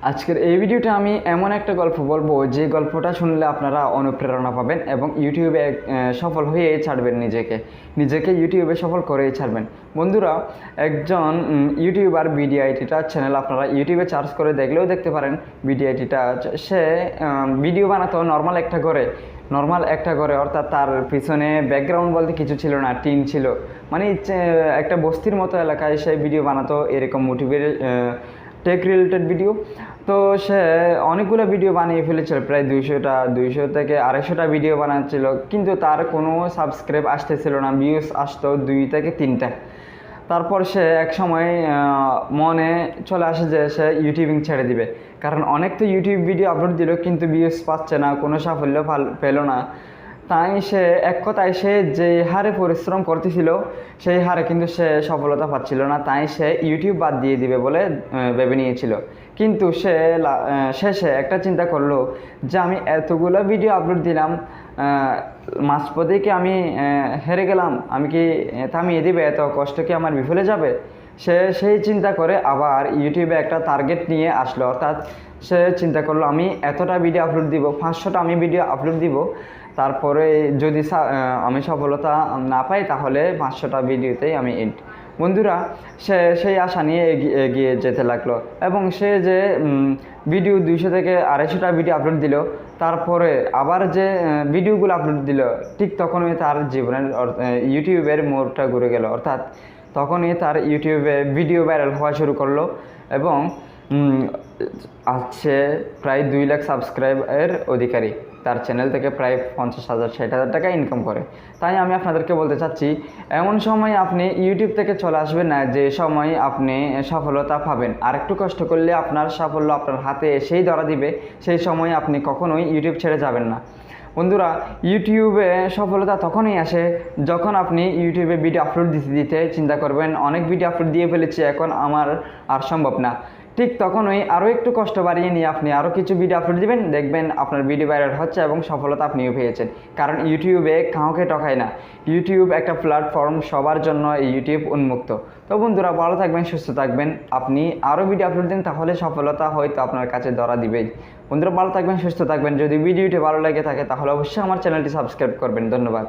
আজকের এই ভিডিওটা আমি এমন একটা গল্প বলবো যে গল্পটা শুনলে আপনারা অনুপ্রেরণা পাবেন এবং ইউটিউবে সফল হয়ে ছাড়বেন, নিজেকে ইউটিউবে সফল করেই ছাড়বেন। বন্ধুরা, একজন ইউটিউবার ভিডিআইটিটা চ্যানেল আপনারা ইউটিউবে সার্চ করে দেখলেও দেখতে পারেন। ভিডিআইটিটা সে ভিডিও বানাতো নর্মাল একটা ঘরে, অর্থাৎ তার পিছনে ব্যাকগ্রাউন্ড বলতে কিছু ছিল না, টিন ছিল। মানে একটা বস্তির মতো এলাকায় সে ভিডিও বানাতো, এরকম মোটিভেটেড টেক রিলেটেড ভিডিও। তো সে অনেকগুলো ভিডিও বানিয়ে ফেলেছিল, প্রায় 200 থেকে 250টা ভিডিও বানাচ্ছিল, কিন্তু তার কোনো সাবস্ক্রাইব আসতেছিল না, ভিউজ আসতো 2 থেকে 3টা। তারপর সে এক সময় মনে চলে আসে যে সে ইউটিউবিং ছেড়ে দিবে, কারণ অনেক তো ইউটিউব ভিডিও আপলোড দিল কিন্তু ভিউজ পাচ্ছে না, কোনো সাফল্য পেল না। তাই সে এক কথায় সে যে হারে পরিশ্রম করতেছিল সেই হারে কিন্তু সে সফলতা পাচ্ছিল না, তাই সে ইউটিউব বাদ দিয়ে দিবে বলে ভেবে নিয়েছিল। কিন্তু সে শেষে একটা চিন্তা করলো যে আমি এতগুলো ভিডিও আপলোড দিলাম, মাঝপথে কি আমি হেরে গেলাম, আমি কি থামিয়ে দিবে, এত কষ্ট কি আমার বিফলে যাবে? সে সেই চিন্তা করে আবার ইউটিউবে একটা টার্গেট নিয়ে আসলো, অর্থাৎ সে চিন্তা করলো আমি এতটা ভিডিও আপলোড দিব, 500টা আমি ভিডিও আপলোড দিব, তারপরে যদি আমি সফলতা না পাই তাহলে 500টা ভিডিওতেই আমি এন্ড। বন্ধুরা, সে সেই আশা নিয়ে এগিয়ে যেতে লাগলো এবং সে যে ভিডিও 200 থেকে 250টা ভিডিও আপলোড দিল, তারপরে আবার যে ভিডিওগুলো আপলোড দিল, ঠিক তখনই তার জীবনের ইউটিউবের মোড়টা ঘুরে গেল, অর্থাৎ তখনই তার ইউটিউবে ভিডিও ভাইরাল হওয়া শুরু করলো এবং আছে প্রায় 2 লাখ সাবস্ক্রাইবের অধিকারী। তার চ্যানেল থেকে প্রায় 50,000 60,000 টাকা ইনকাম করে। তাই আমি আপনাদেরকে বলতে চাচ্ছি, এমন সময় আপনি ইউটিউব থেকে চলে আসবেন না যে সময় আপনি সফলতা পাবেন। আর একটু কষ্ট করলে আপনার সাফল্য আপনার হাতে এসেই ধরা দিবে, সেই সময় আপনি কখনোই ইউটিউব ছেড়ে যাবেন না। বন্ধুরা, ইউটিউবে সফলতা তখনই আসে যখন আপনি ইউটিউবে ভিডিও আপলোড দিতে চিন্তা করবেন অনেক ভিডিও আপলোড দিয়ে ফেলেছি, এখন আমার আর সম্ভব না। ঠিক তখনই আরও একটু কষ্ট বাড়িয়ে নিয়ে আপনি আরও কিছু ভিডিও আপলোড দিবেন, দেখবেন আপনার ভিডিও ভাইরাল হচ্ছে এবং সফলতা আপনিও পেয়েছেন। কারণ ইউটিউবে কাউকে ঠকায় না, ইউটিউব একটা প্ল্যাটফর্ম, সবার জন্য এই ইউটিউব উন্মুক্ত। তো বন্ধুরা, ভালো থাকবেন, সুস্থ থাকবেন, আপনি আরও ভিডিও আপলোড দিন, তাহলে সফলতা হয়তো আপনার কাছে ধরা দিবেই। বন্ধুরা, ভালো থাকবেন, সুস্থ থাকবেন। যদি ভিডিওটি ভালো লেগে থাকে তাহলে অবশ্যই আমার চ্যানেলটি সাবস্ক্রাইব করবেন। ধন্যবাদ।